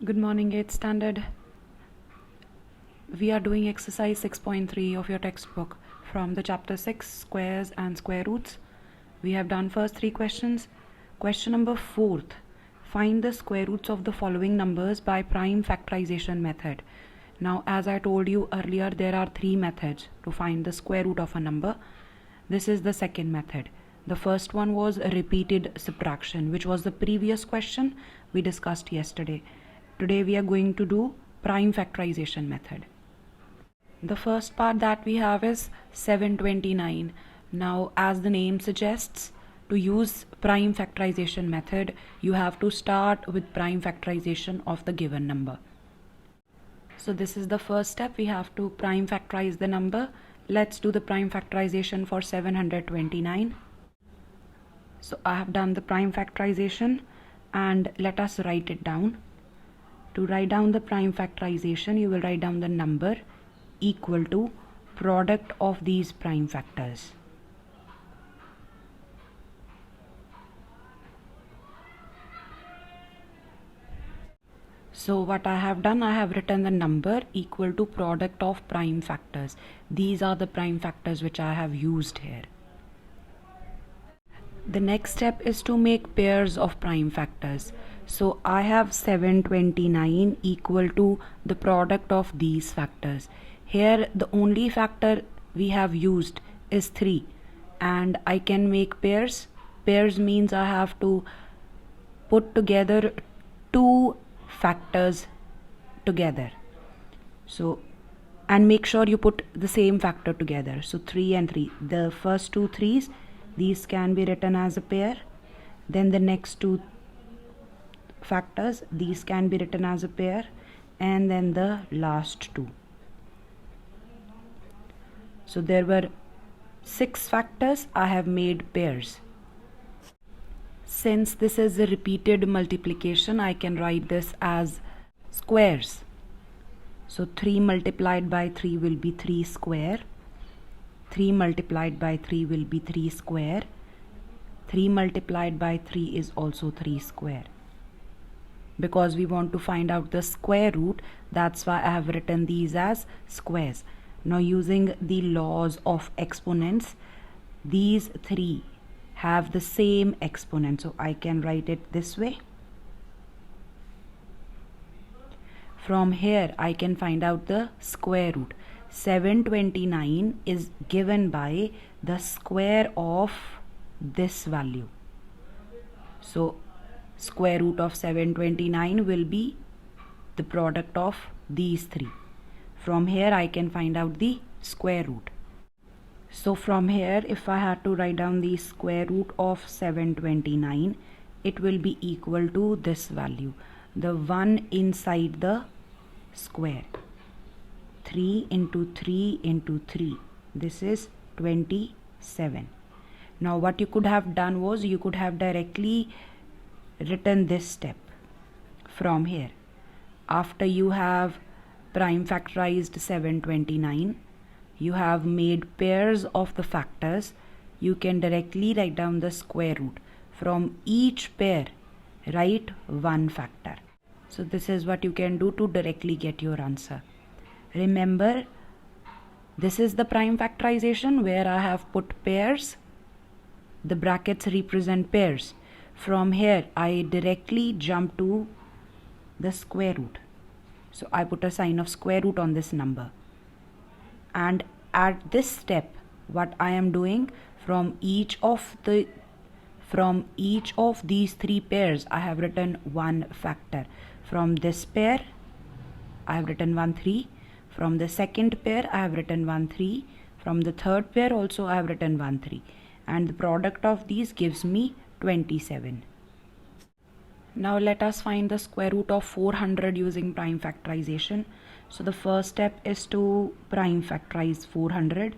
Good morning, 8th standard. We are doing exercise 6.3 of your textbook from the chapter 6, squares and square roots. We have done first 3 questions. Question number 4th. Find the square roots of the following numbers by prime factorization method. Now, as I told you earlier, there are 3 methods to find the square root of a number. This is the second method. The first one was repeated subtraction, which was the previous question we discussed yesterday. Today we are going to do prime factorization method. The first part that we have is 729. Now, as the name suggests, to use prime factorization method, you have to start with prime factorization of the given number. So this is the first step. We have to prime factorize the number. Let's do the prime factorization for 729. So I have done the prime factorization and let us write it down. To write down the prime factorization, you will write down the number equal to product of these prime factors. So what I have done, I have written the number equal to product of prime factors. These are the prime factors which I have used here. The next step is to make pairs of prime factors. So I have 729 equal to the product of these factors. Here the only factor we have used is 3 and I can make pairs. Pairs means I have to put together 2 factors together. So, and make sure you put the same factor together. So 3 and 3. The first 2 3s, these can be written as a pair. Then the next 2 factors, these can be written as a pair, and then the last 2. So there were 6 factors, I have made pairs. Since this is a repeated multiplication, I can write this as squares. So 3 multiplied by 3 will be 3 square. 3 multiplied by 3 will be 3 square. 3 multiplied by 3 is also 3 square. Because we want to find out the square root, that's why I have written these as squares. Now, using the laws of exponents, these 3 have the same exponent. So I can write it this way. From here, I can find out the square root. 729 is given by the square of this value. So square root of 729 will be the product of these 3. From here I can find out the square root. So from here, if I had to write down the square root of 729, it will be equal to this value, the 1 inside the square. 3 into 3 into 3, this is 27. Now what you could have done was, you could have directly written this step from here. After you have prime factorized 729, you have made pairs of the factors, you can directly write down the square root. From each pair, write 1 factor. So this is what you can do to directly get your answer. Remember, this is the prime factorization where I have put pairs. The brackets represent pairs. From here, I directly jump to the square root. So I put a sign of square root on this number. And at this step, what I am doing, from each of these 3 pairs, I have written 1 factor. From this pair, I have written 1 3. From the second pair, I have written 1 3. From the third pair also, I have written 1 3. And the product of these gives me 27. Now let us find the square root of 400 using prime factorization. So the first step is to prime factorize 400.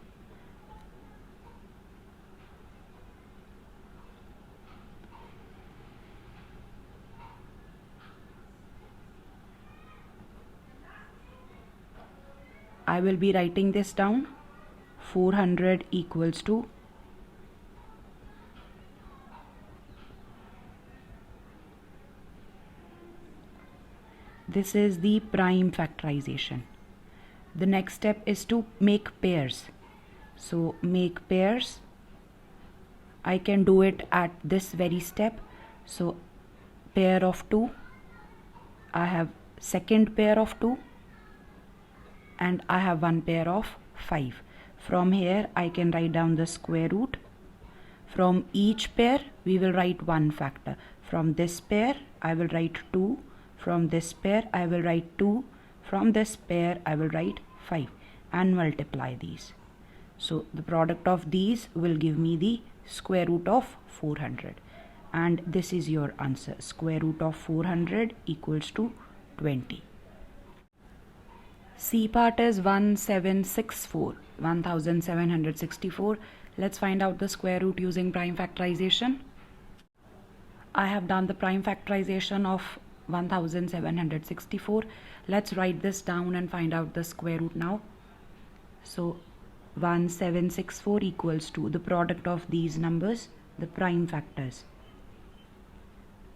I will be writing this down. 400 equals to This is the prime factorization. The next step is to make pairs. So make pairs. I can do it at this very step. So pair of 2, I have second pair of 2, and I have one pair of 5. From here I can write down the square root. From each pair we will write one factor. From this pair I will write 2. From this pair I will write 2. From this pair I will write 5 and multiply these. So the product of these will give me the square root of 400. And this is your answer. Square root of 400 equals to 20. C part is 1764. Let's find out the square root using prime factorization. I have done the prime factorization of 1764. Let's write this down and find out the square root now. So 1764 equals to the product of these numbers, the prime factors.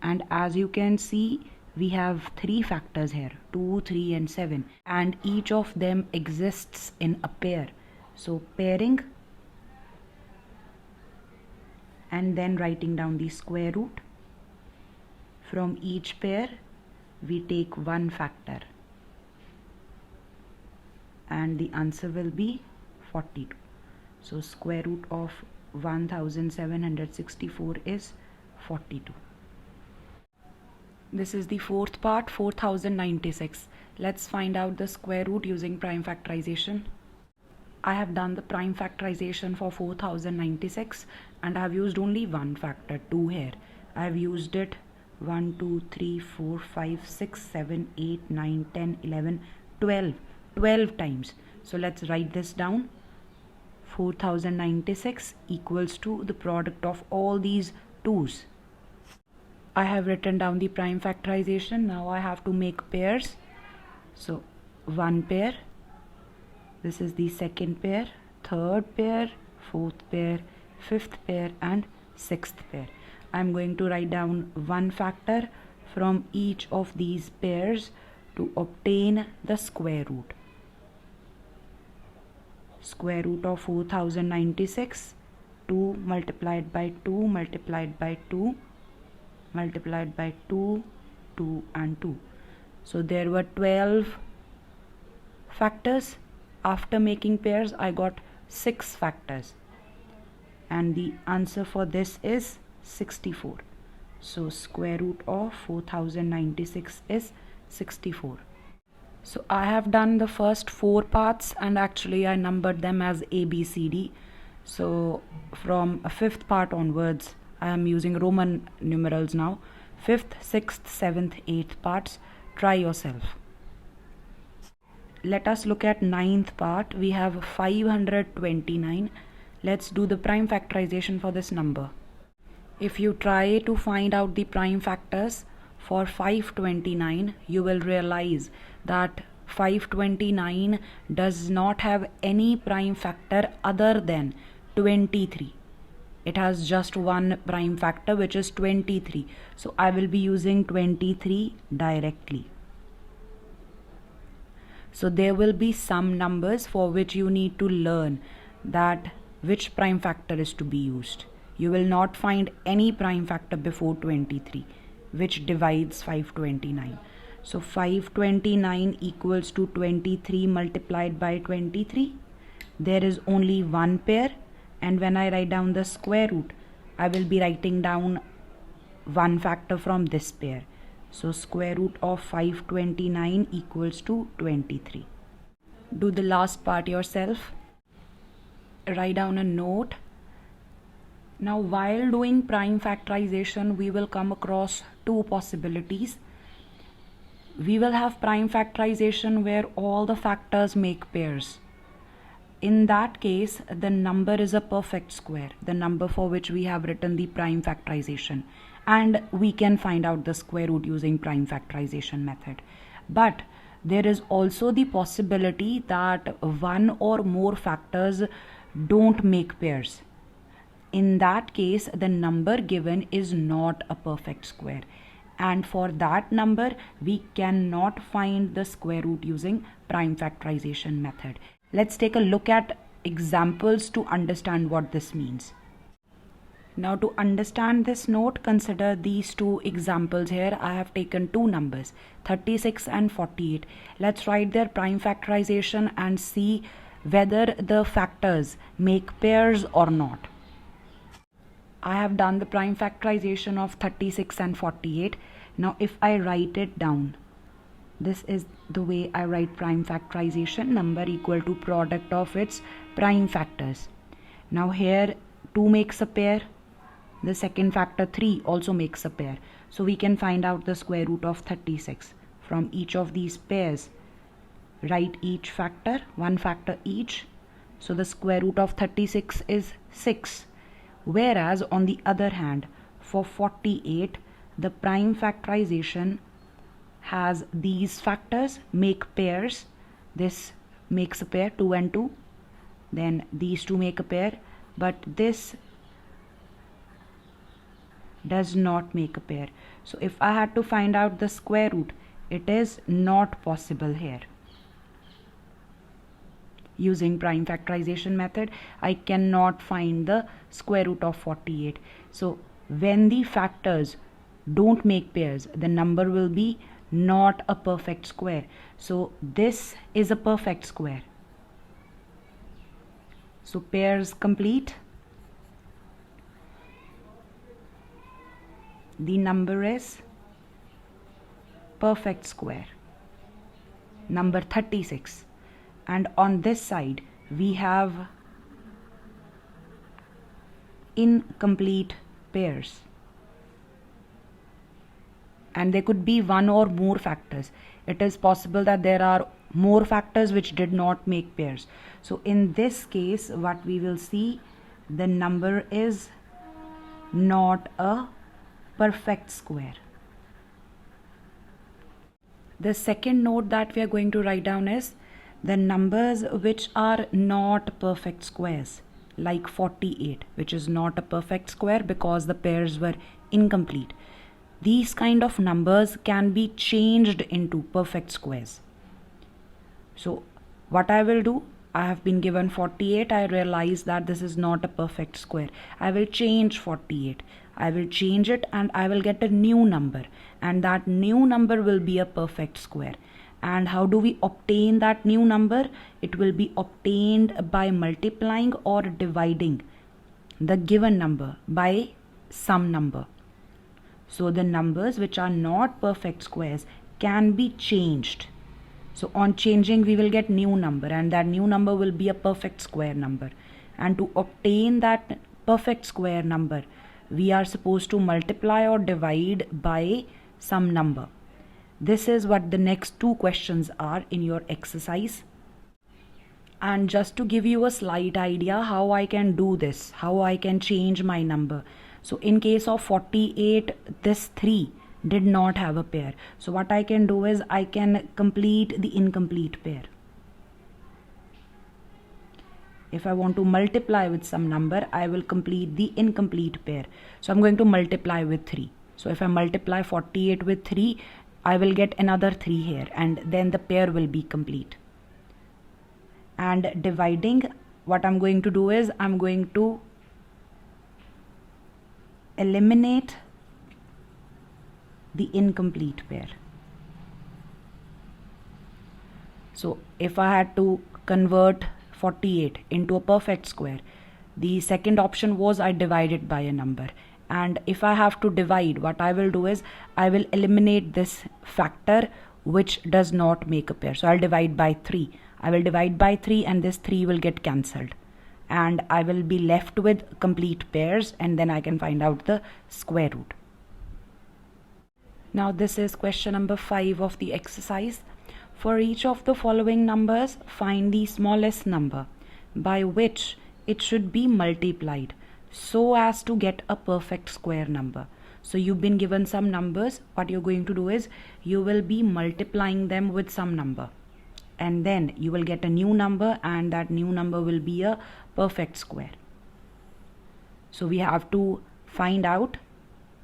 And as you can see, we have 3 factors here, 2, 3 and 7, and each of them exists in a pair. So pairing and then writing down the square root. From each pair we take one factor and the answer will be 42. So square root of 1764 is 42. This is the fourth part, 4096. Let's find out the square root using prime factorization. I have done the prime factorization for 4096 and I have used only one factor, 2 here. I have used it 1, 2, 3, 4, 5, 6, 7, 8, 9, 10, 11, 12 times. So let's write this down. 4096 equals to the product of all these 2's. I have written down the prime factorization. Now I have to make pairs. So one pair, this is the second pair, third pair, fourth pair, fifth pair and sixth pair. I am going to write down one factor from each of these pairs to obtain the square root. Square root of 4096, 2 multiplied by 2 multiplied by 2 multiplied by 2, 2 and 2. So there were 12 factors. After making pairs I got 6 factors and the answer for this is 64. So square root of 4096 is 64. So I have done the first 4 parts and actually I numbered them as A, B, C, D. So from a 5th part onwards I am using Roman numerals now. 5th, 6th, 7th, 8th parts. Try yourself. Let us look at 9th part. We have 529. Let's do the prime factorization for this number. If you try to find out the prime factors for 529, you will realize that 529 does not have any prime factor other than 23. It has just one prime factor, which is 23. So I will be using 23 directly. So there will be some numbers for which you need to learn that which prime factor is to be used. You will not find any prime factor before 23, which divides 529. So 529 equals to 23 multiplied by 23. There is only one pair. And when I write down the square root, I will be writing down one factor from this pair. So square root of 529 equals to 23. Do the last part yourself. Write down a note. Now while doing prime factorization, we will come across 2 possibilities. We will have prime factorization where all the factors make pairs. In that case, the number is a perfect square, the number for which we have written the prime factorization, and we can find out the square root using prime factorization method. But there is also the possibility that one or more factors don't make pairs. In that case, the number given is not a perfect square. and for that number we cannot find the square root using prime factorization method. Let's take a look at examples to understand what this means. Now to understand this note, consider these two examples here. I have taken two numbers, 36 and 48. Let's write their prime factorization and see whether the factors make pairs or not. I have done the prime factorization of 36 and 48. Now if I write it down, this is the way I write prime factorization, number equal to product of its prime factors. Now here 2 makes a pair. The second factor 3 also makes a pair. So we can find out the square root of 36. From each of these pairs, write each factor, one factor each. So the square root of 36 is 6. Whereas on the other hand, for 48, the prime factorization has these factors make pairs. This makes a pair, 2 and 2. Then these two make a pair. But this does not make a pair. So if I had to find out the square root, it is not possible here. Using prime factorization method, I cannot find the square root of 48. So when the factors don't make pairs, the number will be not a perfect square. So this is a perfect square. So pairs complete. The number is perfect square, number 36. And on this side we have incomplete pairs, and there could be one or more factors. It is possible that there are more factors which did not make pairs. So in this case, what we will see, the number is not a perfect square. The second note that we are going to write down is the numbers which are not perfect squares, like 48, which is not a perfect square because the pairs were incomplete. These kind of numbers can be changed into perfect squares. So what I will do, I have been given 48. I realize that this is not a perfect square. I will change 48. I will change it and I will get a new number, and that new number will be a perfect square. And how do we obtain that new number? It will be obtained by multiplying or dividing the given number by some number. So the numbers which are not perfect squares can be changed. So on changing, we will get new number, and that new number will be a perfect square number. And to obtain that perfect square number, we are supposed to multiply or divide by some number. This is what the next two questions are in your exercise. And just to give you a slight idea how I can do this, how I can change my number. So in case of 48, this 3 did not have a pair. So what I can do is I can complete the incomplete pair. If I want to multiply with some number, I will complete the incomplete pair. So I'm going to multiply with 3. So if I multiply 48 with 3, I will get another 3 here, and then the pair will be complete. And dividing, what I'm going to do is I'm going to eliminate the incomplete pair. So if I had to convert 48 into a perfect square, the second option was I divide it by a number. And if I have to divide, what I will do is I will eliminate this factor which does not make a pair. So I'll divide by 3. I will divide by 3 and this 3 will get cancelled. And I will be left with complete pairs, and then I can find out the square root. Now this is question number 5 of the exercise. For each of the following numbers, find the smallest number by which it should be multiplied so as to get a perfect square number. So you've been given some numbers. What you're going to do is you will be multiplying them with some number, and then you will get a new number, and that new number will be a perfect square. So we have to find out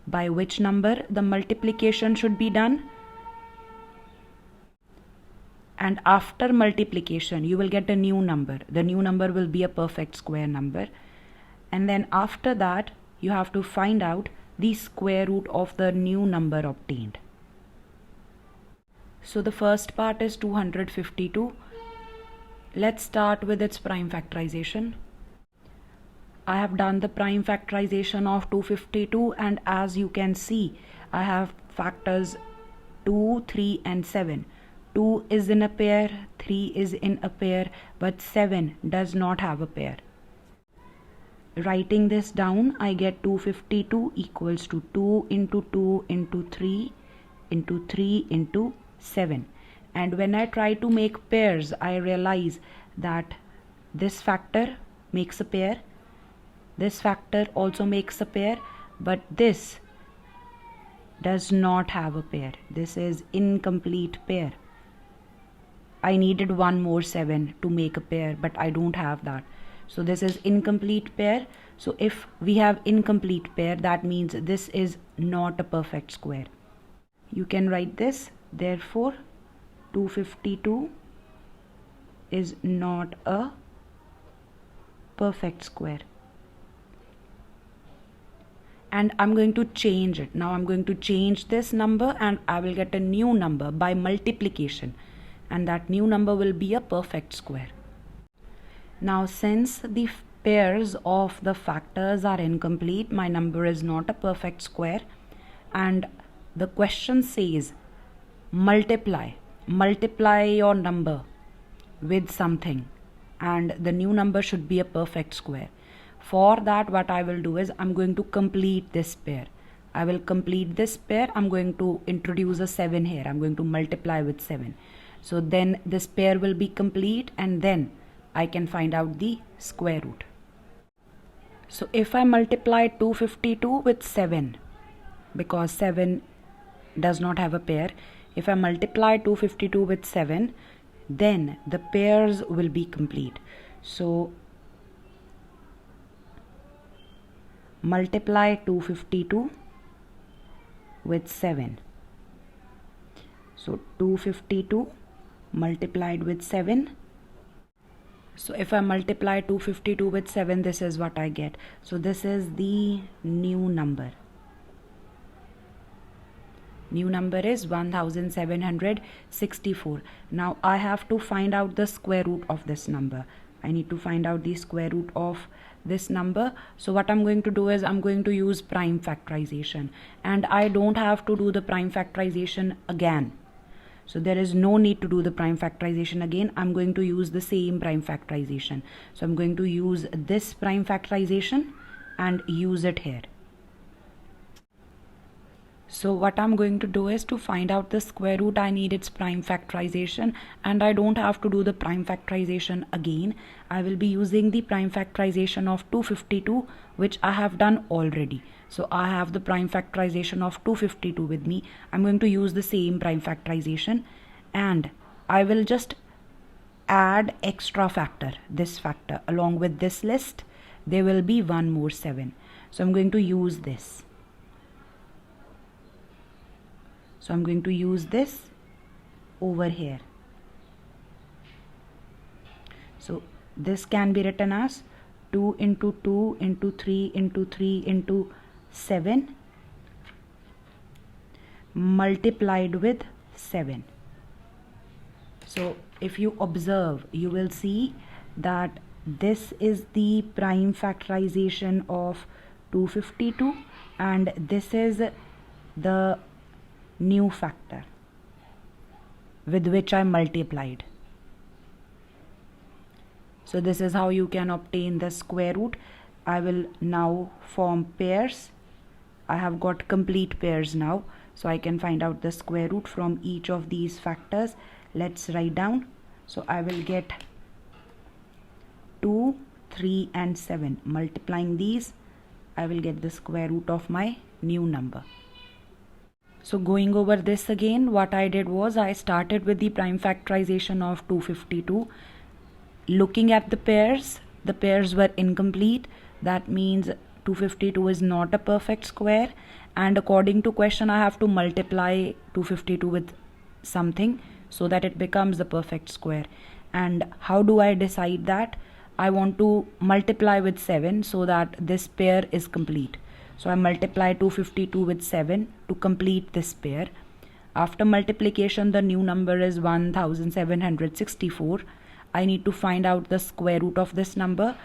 by which number the multiplication should be done. And after multiplication, you will get a new number. The new number will be a perfect square number. And then after that, you have to find out the square root of the new number obtained. So the first part is 252. Let's start with its prime factorization. I have done the prime factorization of 252, and as you can see, I have factors 2, 3 and 7. 2 is in a pair, 3 is in a pair, but 7 does not have a pair. Writing this down, I get 252 equals to 2 into 2 into 3 into 3 into 7. And when I try to make pairs, I realize that this factor makes a pair, this factor also makes a pair, but this does not have a pair. This is incomplete pair. I needed one more 7 to make a pair, but I don't have that. So this is incomplete pair. So if we have incomplete pair, that means this is not a perfect square. You can write this. Therefore, 252 is not a perfect square. And I'm going to change it. Now I'm going to change this number and I will get a new number by multiplication. And that new number will be a perfect square. Now since the pairs of the factors are incomplete, my number is not a perfect square. And the question says multiply your number with something, and the new number should be a perfect square. For that, what I will do is I'm going to complete this pair. I will complete this pair. I'm going to introduce a 7 here. I'm going to multiply with 7. So then this pair will be complete, and then I can find out the square root. So if I multiply 252 with 7, because 7 does not have a pair, if I multiply 252 with 7, then the pairs will be complete. So multiply 252 with 7. So 252 multiplied with 7. So if I multiply 252 with 7, this is what I get. So this is the new number. New number is 1764. Now I have to find out the square root of this number. I need to find out the square root of this number. So what I'm going to do is I'm going to use prime factorization, and I don't have to do the prime factorization again. So there is no need to do the prime factorization again. I'm going to use the same prime factorization. So I'm going to use this prime factorization and use it here. So what I'm going to do is to find out the square root, I need its prime factorization, and I don't have to do the prime factorization again. I will be using the prime factorization of 252, which I have done already. So I have the prime factorization of 252 with me. I'm going to use the same prime factorization, and I will just add extra factor, this factor, along with this list. There will be one more 7. So I'm going to use this. So I'm going to use this over here. So this can be written as 2 into 2 into 3 into 3 into 7 multiplied with 7. So if you observe, you will see that this is the prime factorization of 252, and this is the new factor with which I multiplied. So this is how you can obtain the square root. I will now form pairs. I have got complete pairs now, so I can find out the square root from each of these factors. Let's write down. So I will get 2, 3 and 7. Multiplying these, I will get the square root of my new number. So going over this again, what I did was I started with the prime factorization of 252. Looking at the pairs were incomplete. That means 252 is not a perfect square, and according to question I have to multiply 252 with something so that it becomes the perfect square. And how do I decide that? I want to multiply with 7 so that this pair is complete. So I multiply 252 with 7 to complete this pair. After multiplication, the new number is 1764. I need to find out the square root of this number.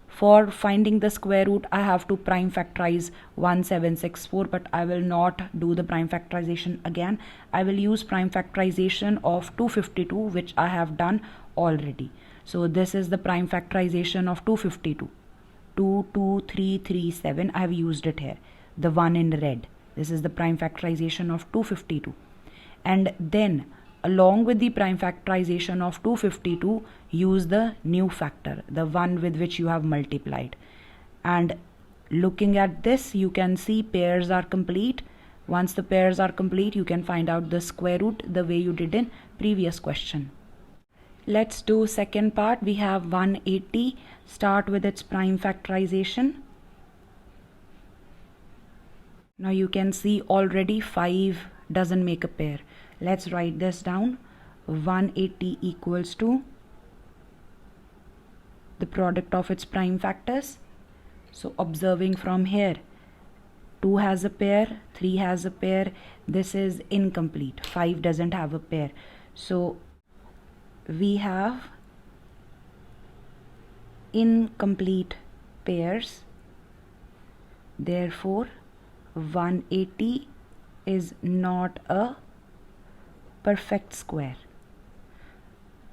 For finding the square root, I have to prime factorize 1764, but I will not do the prime factorization again. I will use prime factorization of 252, which I have done already. So this is the prime factorization of 252. 22337, I have used it here, the one in red. This is the prime factorization of 252. And then along with the prime factorization of 252, use the new factor, the one with which you have multiplied. And looking at this, you can see pairs are complete. Once the pairs are complete, you can find out the square root the way you did in previous question. Let's do second part. We have 180. Start with its prime factorization. Now you can see already 5 doesn't make a pair. Let's write this down. 180 equals to the product of its prime factors. So observing from here, 2 has a pair, 3 has a pair. This is incomplete. 5 doesn't have a pair. So we have incomplete pairs. Therefore 180 is not a perfect square.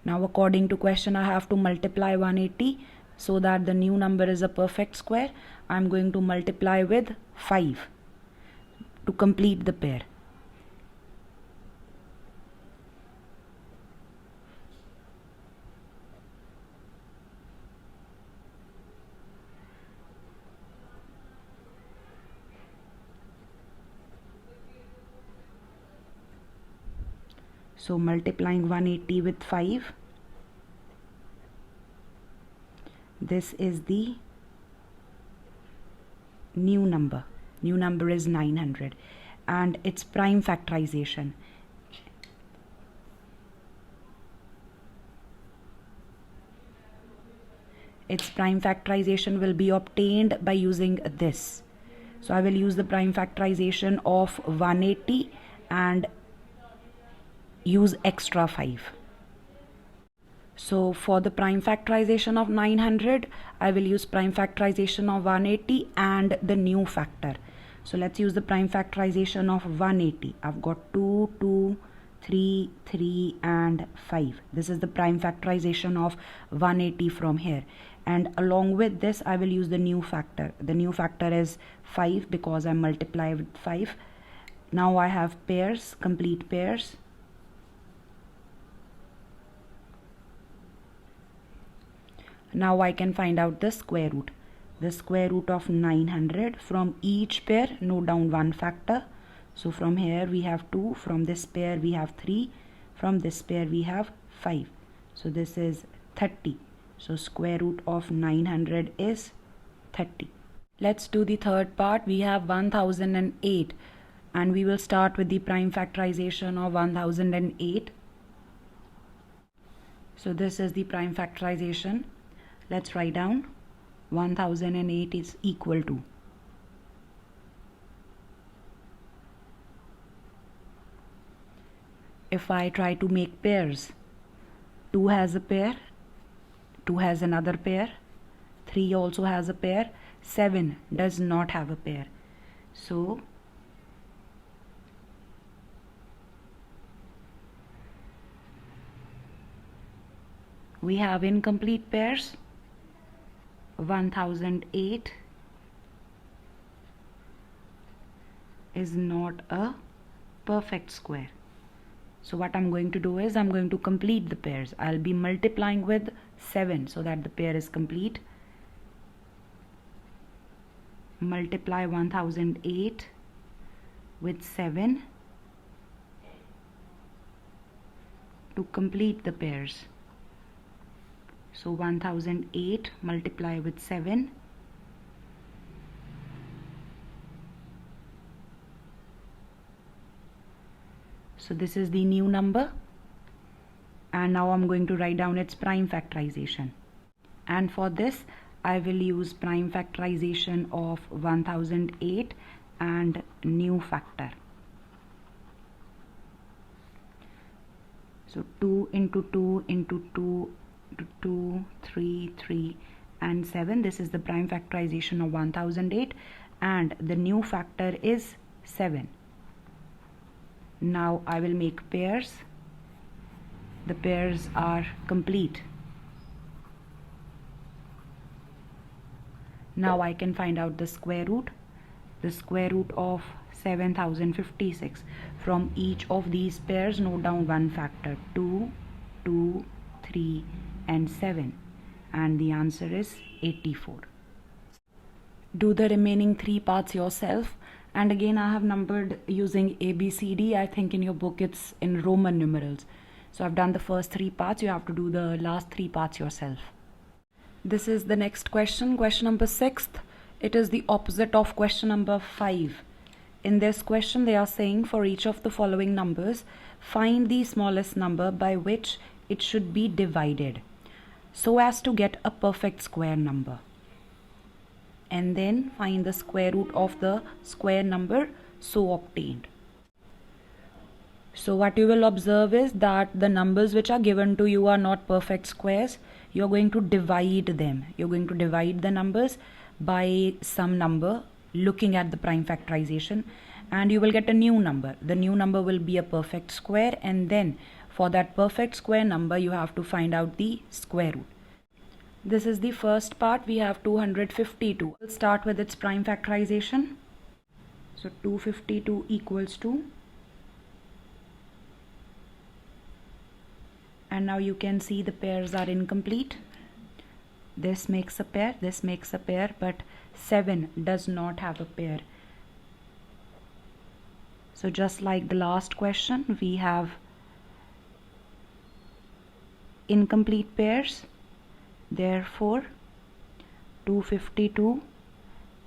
Now according to question, I have to multiply 180 so that the new number is a perfect square. I'm going to multiply with 5 to complete the pair. So multiplying 180 with 5, this is the new number. New number is 900 and its prime factorization. Its prime factorization will be obtained by using this. So I will use the prime factorization of 180 and use extra 5. So for the prime factorization of 900, I will use prime factorization of 180 and the new factor. So let's use the prime factorization of 180. I've got 2, 2, 3, 3 and 5. This is the prime factorization of 180 from here. And along with this, I will use the new factor. The new factor is 5 because I multiply with 5. Now I have pairs, complete pairs. Now I can find out the square root. The square root of 900. From each pair, note down one factor. So from here we have 2. From this pair we have 3. From this pair we have 5. So this is 30. So square root of 900 is 30. Let's do the third part. We have 1008 and we will start with the prime factorization of 1008. So this is the prime factorization. Let's write down 1008 is equal to, if I try to make pairs, 2 has a pair, 2 has another pair, 3 also has a pair, 7 does not have a pair. So we have incomplete pairs. 1008 is not a perfect square. So what I'm going to do is I'm going to complete the pairs. I'll be multiplying with 7 so that the pair is complete. Multiply 1008 with 7 to complete the pairs. So 1008 multiply with 7 So this is the new number, and now I'm going to write down its prime factorization. And for this I will use prime factorization of 1008 and new factor. So 2 into 2 into 2 into 2, 3, 3 and 7. This is the prime factorization of 1008, and the new factor is 7. Now I will make pairs. The pairs are complete. Now I can find out the square root. The square root of 7056. From each of these pairs, note down one factor: 2, 2, 3 and 7, and the answer is 84. Do the remaining 3 parts yourself, and again I have numbered using ABCD. I think in your book it's in Roman numerals. So I've done the first 3 parts. You have to do the last 3 parts yourself. This is the next question, question number 6. It is the opposite of question number 5. In this question they are saying, for each of the following numbers, find the smallest number by which it should be divided so as to get a perfect square number, and then find the square root of the square number so obtained. So what you will observe is that the numbers which are given to you are not perfect squares. You're going to divide them. You're going to divide the numbers by some number looking at the prime factorization, and you will get a new number. The new number will be a perfect square, and then for that perfect square number you have to find out the square root. This is the first part. We have 252. We'll start with its prime factorization. So 252 equals to, and now you can see the pairs are incomplete. This makes a pair, this makes a pair, but 7 does not have a pair. So just like the last question, we have incomplete pairs. Therefore 252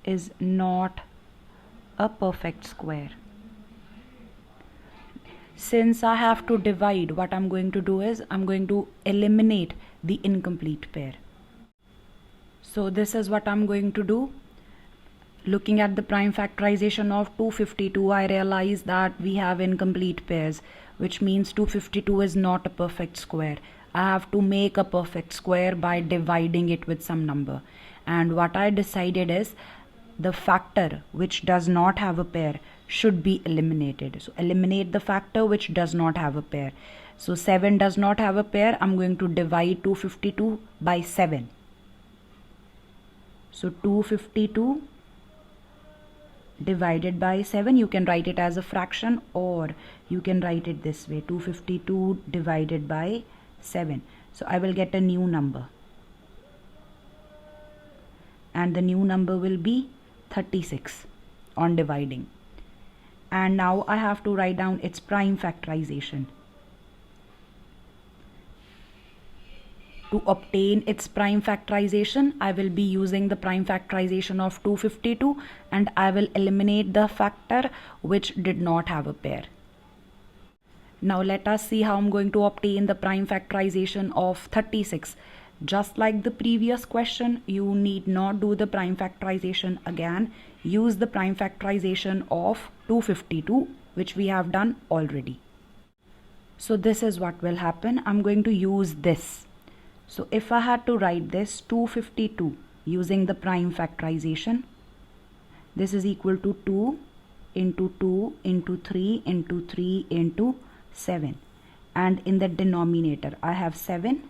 is not a perfect square. Since I have to divide, what I'm going to do is I'm going to eliminate the incomplete pair. So this is what I'm going to do. Looking at the prime factorization of 252, I realize that we have incomplete pairs, which means 252 is not a perfect square. I have to make a perfect square by dividing it with some number. And what I decided is the factor which does not have a pair should be eliminated. So eliminate the factor which does not have a pair. So 7 does not have a pair. I'm going to divide 252 by 7. So 252 divided by 7, you can write it as a fraction, or you can write it this way: 252 divided by 7. So I will get a new number, and the new number will be 36 on dividing. And now I have to write down its prime factorization. To obtain its prime factorization, I will be using the prime factorization of 252, and I will eliminate the factor which did not have a pair. Now let us see how I'm going to obtain the prime factorization of 36. Just like the previous question, you need not do the prime factorization again. Use the prime factorization of 252, which we have done already. So this is what will happen. I'm going to use this. So if I had to write this 252 using the prime factorization, this is equal to 2 into 2 into 3 into 3 into 7, and in the denominator I have 7.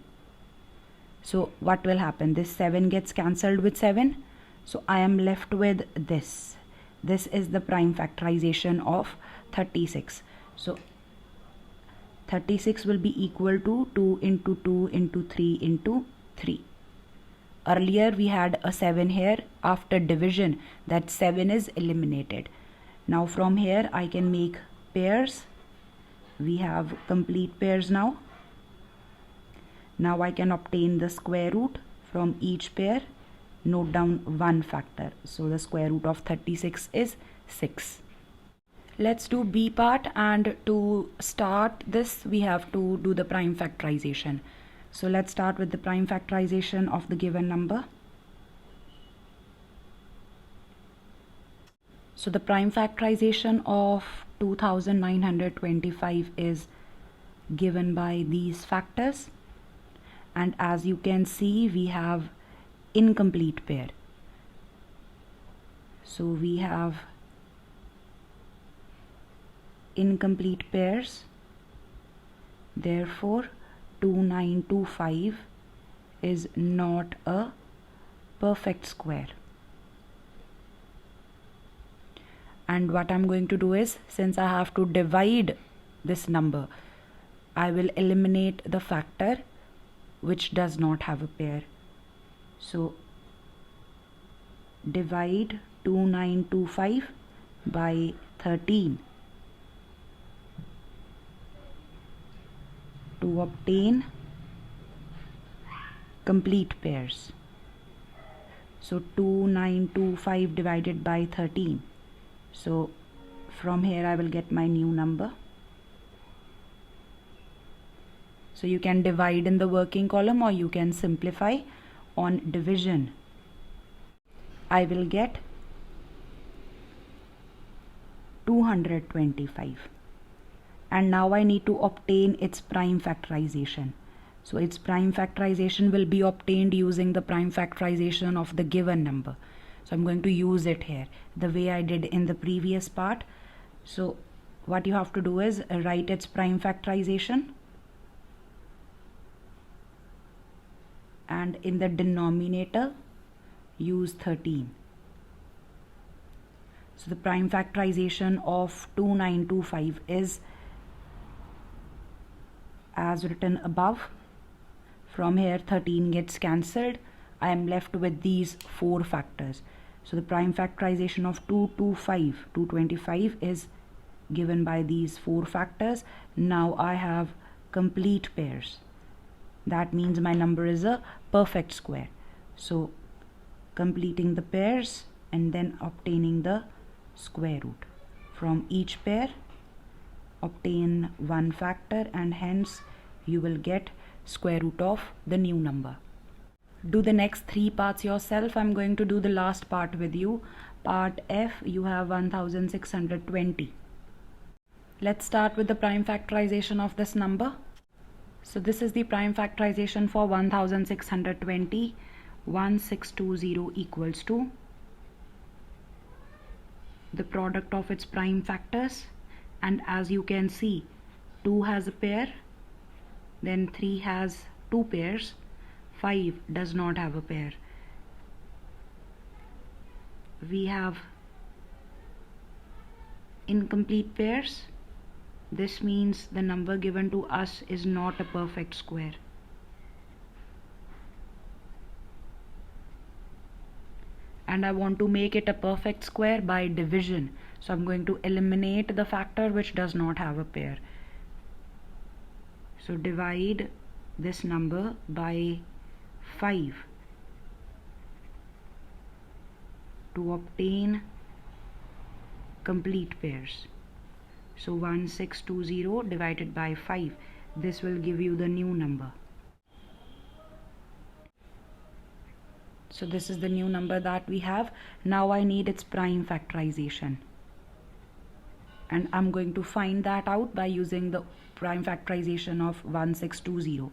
So what will happen? This 7 gets cancelled with 7. So I am left with this. This is the prime factorization of 36. So 36 will be equal to 2 into 2 into 3 into 3. Earlier we had a 7 here. After division, that 7 is eliminated. Now from here I can make pairs. We have complete pairs now. Now I can obtain the square root from each pair. Note down one factor. So the square root of 36 is 6. Let's do B part, and to start this we have to do the prime factorization. So let's start with the prime factorization of the given number. So the prime factorization of 2925 is given by these factors, and as you can see we have incomplete pair. So we have incomplete pairs, therefore 2925 is not a perfect square. And what I'm going to do is, since I have to divide this number, I will eliminate the factor which does not have a pair. So divide 2925 by 13 to obtain complete pairs. So 2925 divided by 13. So from here I will get my new number. So you can divide in the working column or you can simplify on division. I will get 225. And now I need to obtain its prime factorization. So its prime factorization will be obtained using the prime factorization of the given number. So I'm going to use it here the way I did in the previous part. So what you have to do is write its prime factorization, and in the denominator use 13. So the prime factorization of 2925 is as written above. From here 13 gets cancelled. I am left with these four factors. So the prime factorization of 225 is given by these four factors. Now I have complete pairs. That means my number is a perfect square. So completing the pairs and then obtaining the square root. From each pair obtain one factor, and hence you will get square root of the new number. Do the next three parts yourself. I'm going to do the last part with you. Part F, you have 1620. Let's start with the prime factorization of this number. So this is the prime factorization for 1620. 1620 equals to the product of its prime factors, and as you can see 2 has a pair, then 3 has two pairs, 5 does not have a pair. We have incomplete pairs. This means the number given to us is not a perfect square. And I want to make it a perfect square by division. So I'm going to eliminate the factor which does not have a pair. So divide this number by 5 to obtain complete pairs. So 1620 divided by 5, this will give you the new number. So this is the new number that we have. Now I need its prime factorization, and I'm going to find that out by using the prime factorization of 1620.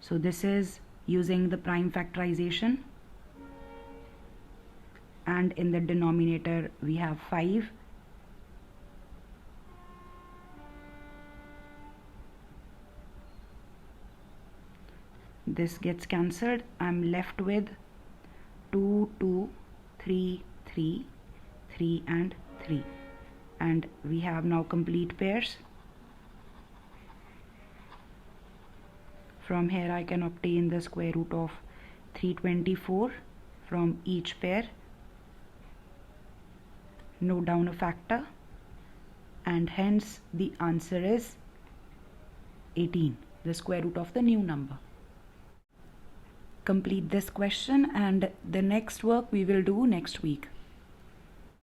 So this is using the prime factorization, and in the denominator we have 5. This gets cancelled. I'm left with 2, 2, 3, 3, 3 and 3, and we have now complete pairs. From here I can obtain the square root of 324 from each pair. Note down a factor, and hence the answer is 18, the square root of the new number. Complete this question, and the next work we will do next week.